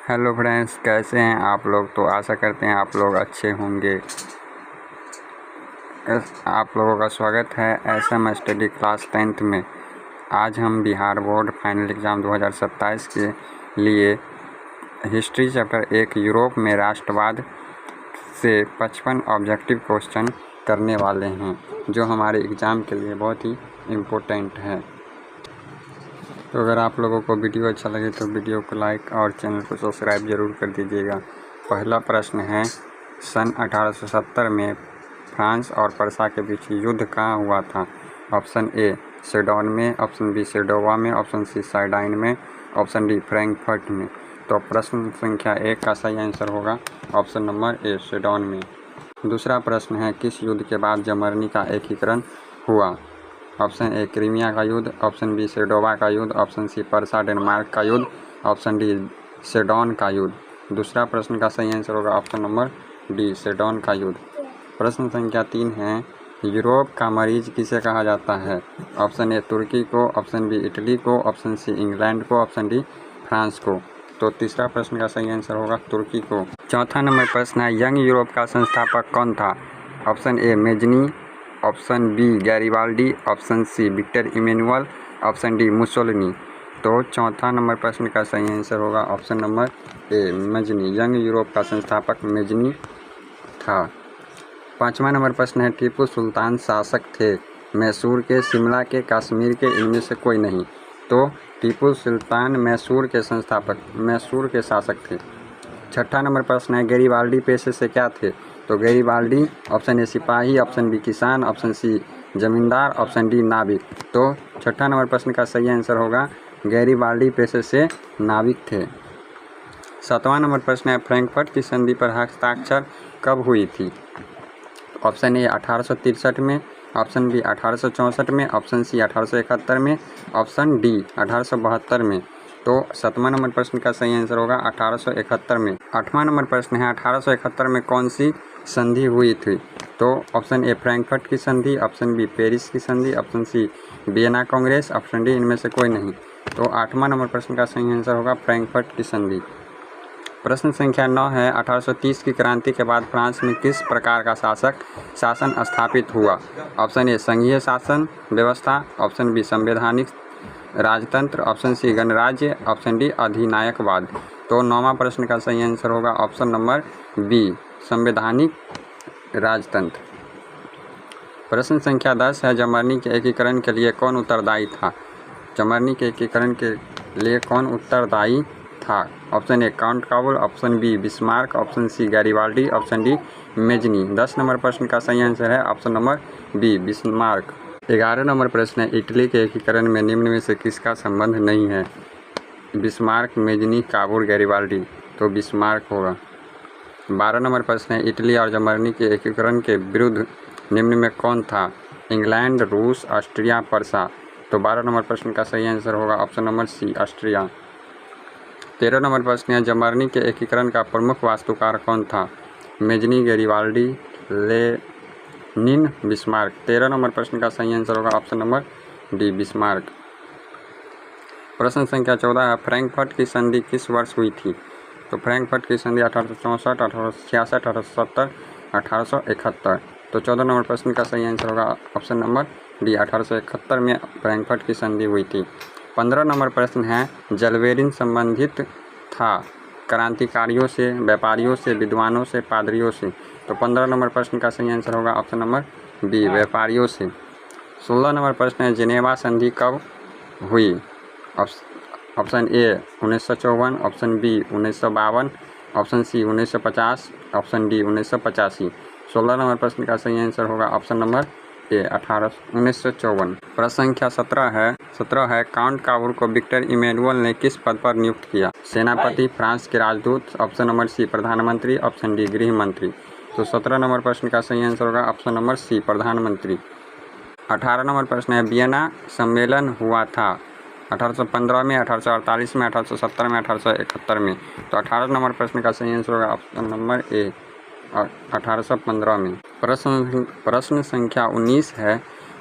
Hello friends, कैसे हैं आप लोग। तो आशा करते हैं आप लोग अच्छे होंगे। आप लोगों का स्वागत है SM स्टडी क्लास 10th में। आज हम बिहार बोर्ड फाइनल एग्ज़ाम 2027 के लिए हिस्ट्री चैप्टर 1 यूरोप में राष्ट्रवाद से 55 ऑब्जेक्टिव क्वेश्चन करने वाले हैं, जो हमारे एग्ज़ाम के लिए बहुत ही इम्पोर्टेंट है। तो अगर आप लोगों को वीडियो अच्छा लगे तो वीडियो को लाइक और चैनल को सब्सक्राइब ज़रूर कर दीजिएगा। पहला प्रश्न है, सन 1870 में फ्रांस और पर्सा के बीच युद्ध कहाँ हुआ था। ऑप्शन ए सेडोन में, ऑप्शन बी सेडोवा में, ऑप्शन सी साइडाइन में, ऑप्शन डी फ्रैंकफर्ट में। तो प्रश्न संख्या 1 का सही आंसर होगा ऑप्शन नंबर ए सेडोन में। दूसरा प्रश्न है, किस युद्ध के बाद जर्मनी का एकीकरण हुआ। ऑप्शन ए क्रीमिया का युद्ध, ऑप्शन बी सेडोवा का युद्ध, ऑप्शन सी पर्सा डेनमार्क का युद्ध, ऑप्शन डी सेडोन का युद्ध। दूसरा प्रश्न का सही आंसर होगा ऑप्शन नंबर डी सेडोन का युद्ध। प्रश्न संख्या 3 है, यूरोप का मरीज किसे कहा जाता है। ऑप्शन ए तुर्की को, ऑप्शन बी इटली को, ऑप्शन सी इंग्लैंड को, ऑप्शन डी फ्रांस को। तो तीसरा प्रश्न का सही आंसर होगा तुर्की को। चौथा नंबर प्रश्न है, यंग यूरोप का संस्थापक कौन था। Option A Mazzini, option B Garibaldi, option C Victor Emmanuel, option D Mussolini. तो चौथा नंबर प्रश्न का सही आंसर होगा option number A Mazzini. Young Europe का संस्थापक मेजनी था। पाँचवा नंबर प्रश्न है, टीपू सुल्तान शासक थे मैसूर के, शिमला के, कश्मीर के, इनमें से कोई नहीं। तो टीपू सुल्तान मैसूर के संस्थापक, मैसूर के शासक थे। छठा नंबर प्रश्न है, गैरिबाल्डी पेशे से क्या थे। तो गैरिबाल्डी ऑप्शन ए सिपाही, ऑप्शन बी किसान, ऑप्शन सी जमींदार, ऑप्शन डी नाविक। तो छठा नंबर प्रश्न का सही आंसर होगा गैरिबाल्डी पेशे से नाविक थे। सातवां नंबर प्रश्न है, फ्रैंकफर्ट की संधि पर हस्ताक्षर कब हुई थी। ऑप्शन ए 1863 में, ऑप्शन बी 1864 में, ऑप्शन सी 1871 में, ऑप्शन डी 1872 में। तो 7वां नंबर प्रश्न का सही आंसर होगा 1871 में। 8वां नंबर प्रश्न है, 1871 में कौन सी संधि हुई थी। तो ऑप्शन ए फ्रैंकफर्ट की संधि, ऑप्शन बी पेरिस की संधि, option C Vienna Congress, option D इनमें से कोई नहीं। तो 8वां नंबर प्रश्न का सही आंसर होगा फ्रैंकफर्ट की संधि। प्रश्न संख्या 9 है, 1830 की क्रांति के बाद फ्रांस में किस प्रकार का शासन स्थापित हुआ। ऑप्शन ए संघीय शासन व्यवस्था, ऑप्शन बी संवैधानिक राजतंत्र, ऑप्शन सी गणराज्य, ऑप्शन डी अधिनायकवाद। तो 9वां प्रश्न का सही आंसर होगा ऑप्शन नंबर बी संवैधानिक राजतंत्र। प्रश्न संख्या 10 है, जर्मनी के एकीकरण के लिए कौन उत्तरदायी था। जर्मनी के एकीकरण के लिए कौन उत्तरदायी था। Option A count Cavour, option B Bismarck, option C Garibaldi, option D Mazzini. 10 number प्रश्न का सही आंसर है option number B Bismarck. 11 number प्रश्न है, इटली के एकीकरण में निम्न में से किसका संबंध नहीं है। Bismarck, Mazzini, Kabul, Garibaldi. तो बिस्मार्क होगा। 12 नंबर प्रश्न है, इटली और जर्मनी के एकीकरण के विरुद्ध निम्न में कौन था। इंग्लैंड, रूस, ऑस्ट्रिया, पर्सा। तो 12 नंबर प्रश्न का सही आंसर होगा option number C Austria. 13 number प्रश्न है, जर्मनी के एकीकरण का प्रमुख वास्तुकार कौन था। Mazzini, Garibaldi, Lenin, Bismarck. 13 number प्रश्न का सही आंसर होगा ऑप्शन नंबर डी बिस्मार्क। प्रश्न संख्या 14 है, फ्रैंकफर्ट की संधि किस वर्ष हुई थी। तो फ्रैंकफर्ट की संधि 1864, 1866, 1870, 1871। तो 14 नंबर प्रश्न का सही आंसर होगा ऑप्शन नंबर डी 1871 में फ्रैंकफर्ट की संधि हुई थी। 15 नंबर प्रश्न है, जलवेरिन संबंधित था क्रांतिकारियों से, व्यापारियों से, विद्वानों से, पादरियों से। तो 15 नंबर प्रश्न का सही आंसर होगा ऑप्शन नंबर बी व्यापारियों से। 16 नंबर प्रश्न है, जिनेवा संधि कब हुई। Option A 1954, option B 1952, option C 1950, option D 1985। 16 number प्रश्न का सही आंसर होगा ऑप्शन नंबर ए 1954। प्रश्न संख्या 17 है, काउंट काबुल को विक्टर इमैनुअल ने किस पद पर नियुक्त किया। सेनापति, फ्रांस के राजदूत, ऑप्शन नंबर सी प्रधानमंत्री, ऑप्शन डी गृह मंत्री। तो 17 नंबर प्रश्न का सही आंसर होगा ऑप्शन नंबर सी प्रधानमंत्री। 18 नंबर प्रश्न है, वियना सम्मेलन हुआ था 1815 में, 1848 में, 1870 में, 1871 में। तो 18 नंबर प्रश्न का सही आंसर होगा ऑप्शन नंबर ए 1815 में। प्रश्न संख्या 19 है,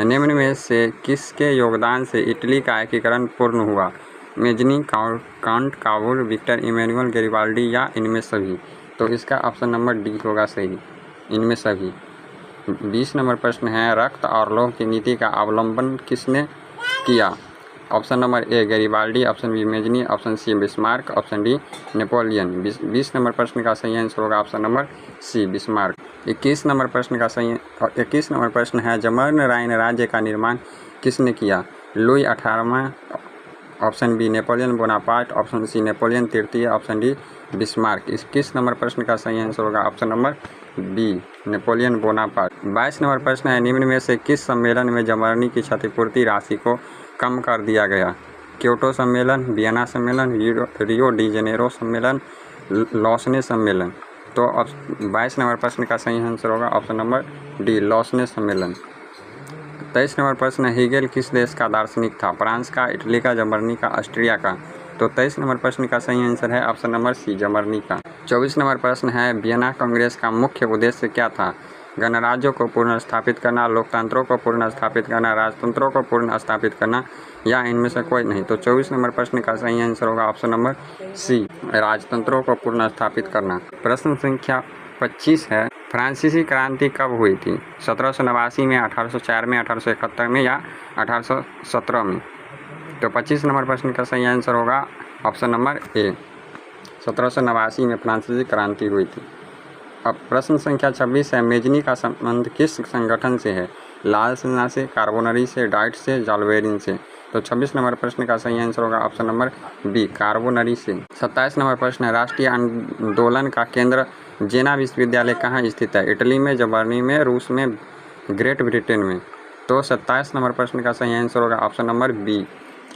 निम्न में से किसके योगदान से इटली का एकीकरण पूर्ण हुआ। मेजनी, कांट, कावूर, विक्टर इमैनुअल गैरिबाल्डी या इनमें सभी। तो इसका ऑप्शन नंबर डी होगा सही, इनमें सभी। 20 नंबर प्रश्न है, रक्त और लौह की नीति का अवलंबन किसने किया? Option number A Garibaldi, option B Mazzini, option C Bismarck, option D Napoleon. 20 number प्रश्न का सही आंसर होगा option number C Bismarck. 21 number प्रश्न का सही 21 नंबर प्रश्न है, जर्मन राइन राज्य का निर्माण किसने किया? लुई 18वां, option B Napoleon Bonaparte, option C नेपोलियन तृतीय, ऑप्शन डी बिस्मार्क। 21 नंबर प्रश्न का सही आंसर होगा option number B Napoleon Bonaparte. 22 number प्रश्न है, निम्न में से किस सम्मेलन में जर्मनी की क्षतिपूर्ति राशि को कम कर दिया गया? क्योटो सम्मेलन, वियना सम्मेलन, रियो डी जेनेरो सम्मेलन, लॉसने सम्मेलन। तो 22 नंबर प्रश्न का सही आंसर होगा ऑप्शन नंबर डी लॉसने सम्मेलन। 23 नंबर प्रश्न, हेगेल किस देश का दार्शनिक था? फ्रांस का, इटली का, जर्मनी का, ऑस्ट्रिया का। तो 23 नंबर प्रश्न का सही आंसर है ऑप्शन नंबर सी जर्मनी का। 24 नंबर प्रश्न है, वियना कांग्रेस का मुख्य उद्देश्य क्या था? गणराज्यों को पुनर्स्थापित करना, लोकतंत्रों को पुनर्स्थापित करना, राजतंत्रों को पुनर्स्थापित करना या इनमें से कोई नहीं। तो 24 नंबर प्रश्न का सही आंसर होगा ऑप्शन नंबर सी राजतंत्रों को पुनर्स्थापित करना। प्रश्न संख्या 25 है, फ्रांसीसी क्रांति कब हुई थी? 1789 में, 1804 में, 1871 में या 1817 में। तो 25 नंबर प्रश्न का सही आंसर होगा ऑप्शन नंबर ए 1789 में फ्रांसीसी क्रांति हुई थी। अब प्रश्न संख्या 26 है, मेजनी का संबंध किस संगठन से है? लाल सेना से, कार्बोनरी से, डाइट से, जालवेरिन से। तो 26 नंबर प्रश्न का सही आंसर होगा ऑप्शन नंबर बी कार्बोनरी से। 27 नंबर प्रश्न है, राष्ट्रीय आंदोलन का केंद्र जेना विश्वविद्यालय कहाँ स्थित है? इटली में, जर्मनी में, रूस में, ग्रेट ब्रिटेन में। तो 27 नंबर प्रश्न का सही आंसर होगा ऑप्शन नंबर बी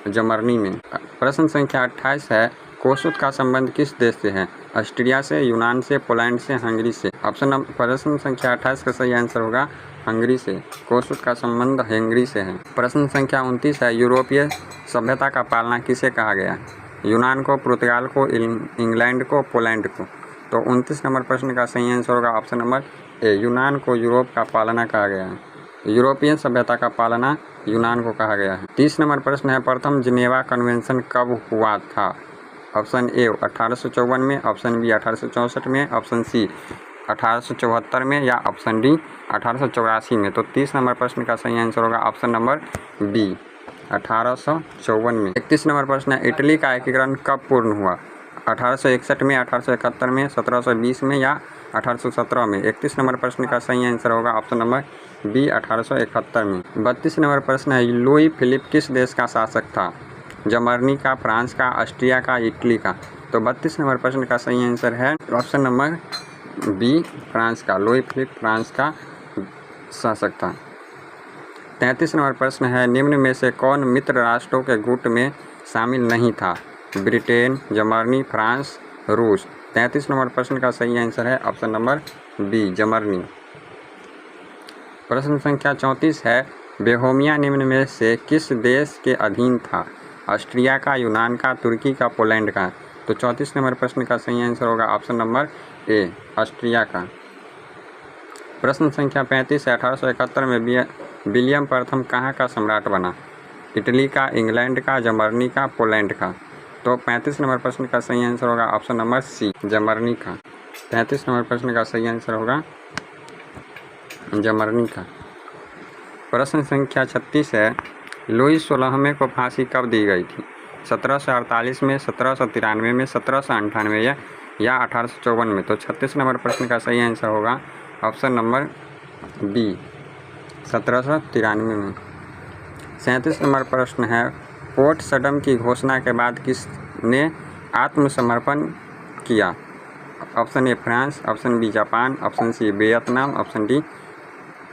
जर्मनी में। प्रश्न संख्या 28 है, कोसुत का संबंध किस देश से है? ऑस्ट्रिया से, यूनान से, पोलैंड से, हंगरी से। प्रश्न संख्या 28 का सही आंसर होगा हंगरी से। कोसुत का संबंध हंगरी से है। प्रश्न संख्या 29 है, यूरोपीय सभ्यता का पालना किसे कहा गया? यूनान को, पुर्तगाल को, इंग्लैंड को, पोलैंड को। तो 29 नंबर प्रश्न का सही आंसर होगा ऑप्शन नंबर ए यूनान को यूरोप का पालना कहा गया है। यूरोपियन सभ्यता का पालना यूनान को कहा गया है। 30 नंबर प्रश्न है, प्रथम जिनेवा कन्वेंशन कब हुआ था? ऑप्शन ए 1854 में, ऑप्शन बी 1864 में, ऑप्शन सी 1874 में या ऑप्शन डी 1884 में। तो 30 नंबर प्रश्न का सही आंसर होगा ऑप्शन नंबर बी 1854 में। 31 नंबर प्रश्न है, इटली का एकीकरण कब पूर्ण हुआ? 1861 में, 1871 में, 1720 में या 1817 में। 31 नंबर प्रश्न का सही आंसर होगा ऑप्शन नंबर बी 1871 में। 32 नंबर प्रश्न है, लुई फिलिप किस देश का शासक था? जर्मनी का, फ्रांस का, ऑस्ट्रिया का, इटली का। तो 32 नंबर प्रश्न का सही आंसर है ऑप्शन नंबर बी फ्रांस का। लुई फिलिप फ्रांस का शासक था। 33 नंबर प्रश्न है, निम्न में से कौन मित्र राष्ट्रों के गुट में शामिल नहीं था? ब्रिटेन, जर्मनी, फ्रांस, रूस। 33 नंबर प्रश्न का सही आंसर है ऑप्शन नंबर बी जर्मनी। प्रश्न संख्या 34 है, बोहेमिया निम्न में से किस देश के अधीन था? ऑस्ट्रिया का, यूनान का, तुर्की का, पोलैंड का। तो 34 नंबर प्रश्न का सही आंसर होगा ऑप्शन नंबर ए ऑस्ट्रिया का। प्रश्न संख्या 35 है, 1871 में विलियम प्रथम कहाँ का सम्राट बना? इटली का, इंग्लैंड का, जर्मनी का, पोलैंड का। तो 35 नंबर प्रश्न का सही आंसर होगा ऑप्शन नंबर सी जर्मनी का। 35 नंबर प्रश्न का सही आंसर होगा जर्मनी का। प्रश्न संख्या 36 है, लुई 16वें को फांसी कब दी गई थी? 1748 में, 1793 में, 1798 या 1854 में। तो 36 नंबर प्रश्न का सही आंसर होगा ऑप्शन नंबर बी 1793 में। 37 नंबर प्रश्न है, पोर्ट सडम की घोषणा के बाद किसने आत्मसमर्पण किया? Option A France, option B Japan, option C Vietnam, option D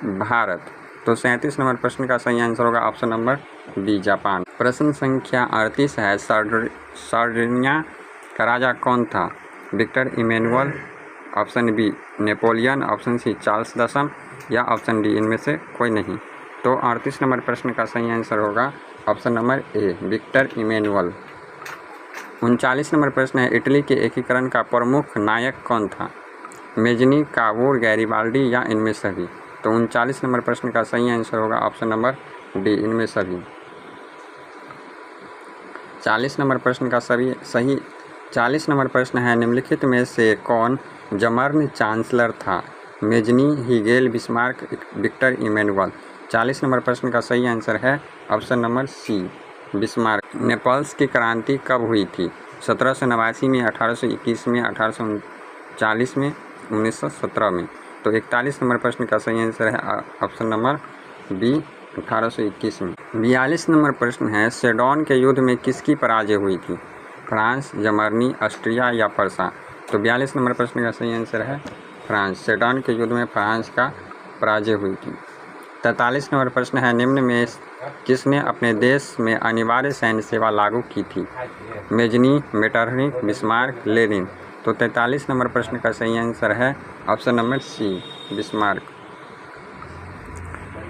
Bharat. तो 37 नंबर प्रश्न का सही आंसर होगा ऑप्शन नंबर बी जापान। प्रश्न संख्या 38 है, सार्डिनिया का राजा कौन था? Victor Emmanuel, option B Napoleon, option C Charles दशम या ऑप्शन डी इनमें से कोई नहीं। तो 38 नंबर प्रश्न का सही आंसर होगा option number A Victor Emmanuel. 39 number प्रश्न है, इटली के एकीकरण का प्रमुख नायक कौन था? मेजनी, कावूर, गैरिबाल्डी या इनमें सभी। तो 39 नंबर प्रश्न का सही आंसर होगा ऑप्शन नंबर डी इनमें सभी। 40 नंबर प्रश्न का सही 40 नंबर प्रश्न है, निम्नलिखित में से कौन जर्मन चांसलर था? Mazzini, Hegel, Bismarck, Victor Emmanuel. 40 number प्रश्न का सही आंसर है option number C, Bismarck. Naples की क्रांति कब हुई थी? 1789 में, 1821 में, 1839 में, 1917 में। तो 41 नंबर प्रश्न का सही आंसर है ऑप्शन नंबर बी, 1821 में। 42 नंबर प्रश्न है, सेडोन के युद्ध में किसकी पराजय हुई थी? फ्रांस, जर्मनी, ऑस्ट्रिया या पर्सा। तो 42 नंबर प्रश्न का सही आंसर है फ्रांस। सेडोन के युद्ध में फ्रांस का पराजय हुई थी। 43 नंबर प्रश्न है, निम्न में किसने अपने देश में अनिवार्य सैन्य सेवा लागू की थी? Mazzini, Metternich, Bismarck, Lenin. तो 43 नंबर प्रश्न का सही आंसर है ऑप्शन नंबर सी, बिस्मार्क।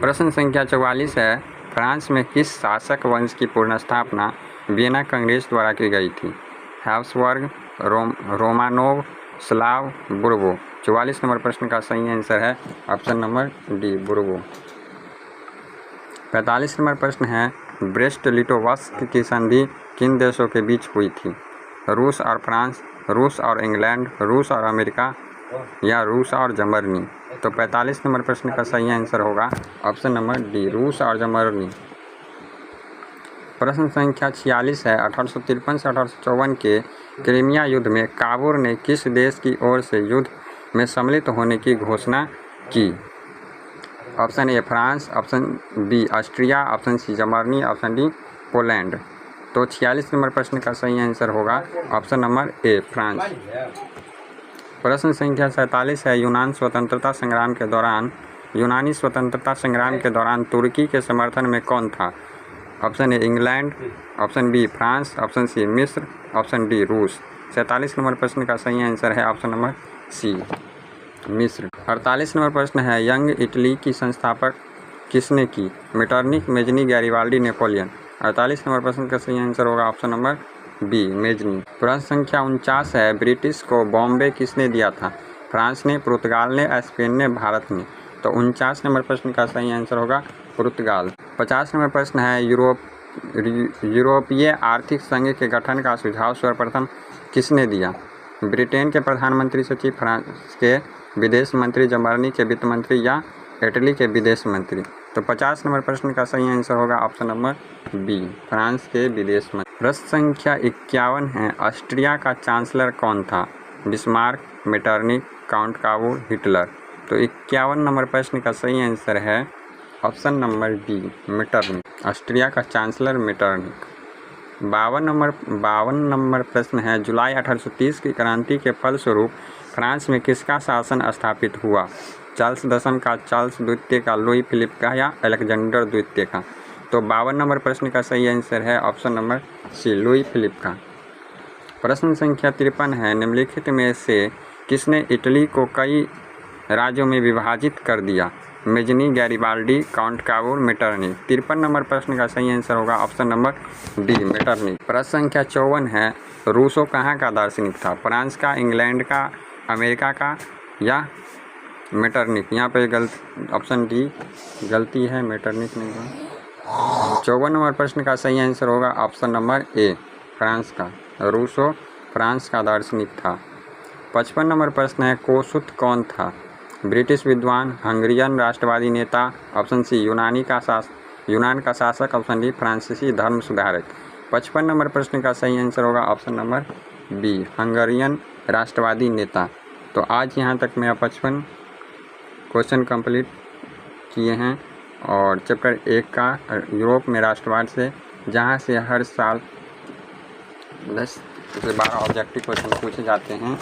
प्रश्न संख्या 44 है, फ्रांस में किस शासक वंश की पुनर्स्थापना वियना कांग्रेस द्वारा की गई थी? Habsburg, Romanov, Slav, Bourbon. 44 number प्रश्न का सही आंसर है option number D, Bourbon. 45 number प्रश्न है, ब्रेस्ट लिटोवस्क की संधि किन देशों के बीच हुई थी? रूस और फ्रांस, रूस और इंग्लैंड, रूस और अमेरिका या रूस और जर्मनी। तो 45 नंबर प्रश्न का सही आंसर होगा ऑप्शन नंबर डी, रूस और जर्मनी। प्रश्न संख्या 46 है, 1853 से 1854 के क्रीमिया युद्ध में काबुल ने किस देश की ओर से युद्ध में सम्मिलित होने की घोषणा की? Option A France, option B Austria, option C Germany, option D Poland. तो 46 नंबर प्रश्न का सही आंसर होगा ऑप्शन नंबर ए, फ्रांस। प्रश्न संख्या 47 है, यूनानी स्वतंत्रता संग्राम के दौरान तुर्की के समर्थन में कौन था? Option A England, option B France, option C मिस्र, ऑप्शन डी रूस। 47 नंबर प्रश्न का सही आंसर है ऑप्शन नंबर सी, मिस्र। 48 नंबर प्रश्न है, यंग इटली की संस्थापक किसने की? Metternich, Mazzini, Garibaldi, Napoleon. 48 number प्रश्न का सही आंसर होगा ऑप्शन नंबर बी, मेजनी। प्रश्न संख्या 49 है, ब्रिटिश को बॉम्बे किसने दिया था? फ्रांस ने, पुर्तगाल ने, स्पेन ने, भारत ने। तो 49 नंबर प्रश्न का सही आंसर होगा पुर्तगाल। 50 नंबर प्रश्न है, यूरोपीय आर्थिक संघ के गठन का सुझाव सर्वप्रथम किसने दिया? ब्रिटेन के प्रधानमंत्री सचिव, फ्रांस के विदेश मंत्री, जर्मनी के वित्त मंत्री या इटली के विदेश मंत्री। तो 50 नंबर प्रश्न का सही आंसर होगा ऑप्शन नंबर बी, फ्रांस के विदेश मंत्री। प्रश्न संख्या 51 है, ऑस्ट्रिया का चांसलर कौन था? Bismarck, Metternich, count Cavour, Hitler. तो 51 नंबर प्रश्न का सही आंसर है option number B, Metternich. Austria का चांसलर मेटरनिख। 52 नंबर प्रश्न है, जुलाई 1830 की क्रांति के फलस्वरूप फ्रांस में किसका शासन स्थापित हुआ? चार्ल्स दशम का, चार्ल्स द्वितीय का, लुई फिलिप का या अलेक्जेंडर द्वितीय का। तो 52 नंबर प्रश्न का सही आंसर है option number C, Louis Philippe का। प्रश्न संख्या 53 है, निम्नलिखित में से किसने इटली को कई राज्यों में विभाजित कर दिया? Mazzini, Garibaldi, count Kabul, Metternich. 53 number प्रश्न का सही आंसर होगा ऑप्शन नंबर डी, मेटरनिख। प्रश्न संख्या 54 है, रूसो कहाँ का दार्शनिक था? फ्रांस का, इंग्लैंड का, अमेरिका का या मेटरनिख। यहाँ पे ऑप्शन डी गलती है, मेटरनिख नहीं होगा। 54 नंबर प्रश्न का सही आंसर होगा ऑप्शन नंबर ए, फ्रांस का। रूसो फ्रांस का दार्शनिक था। 55 नंबर प्रश्न है, कोसुत कौन था? ब्रिटिश विद्वान, हंगरियन राष्ट्रवादी नेता, ऑप्शन सी यूनान का शासक, ऑप्शन डी फ्रांसीसी धर्म सुधारक। 55 नंबर प्रश्न का सही आंसर होगा ऑप्शन नंबर बी, हंगरियन राष्ट्रवादी नेता। तो आज यहाँ तक मेरा 55 क्वेश्चन कंप्लीट किए हैं और चैप्टर 1 का यूरोप में राष्ट्रवाद से, जहाँ से हर साल 10 से 12 ऑब्जेक्टिव क्वेश्चन पूछे जाते हैं।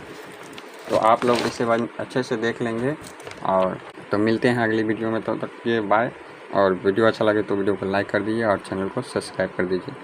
तो आप लोग इसे अच्छे से देख लेंगे और तो मिलते हैं अगली वीडियो में। तब तक के बाय। और वीडियो अच्छा लगे तो वीडियो को लाइक कर दीजिए और चैनल को सब्सक्राइब कर दीजिए।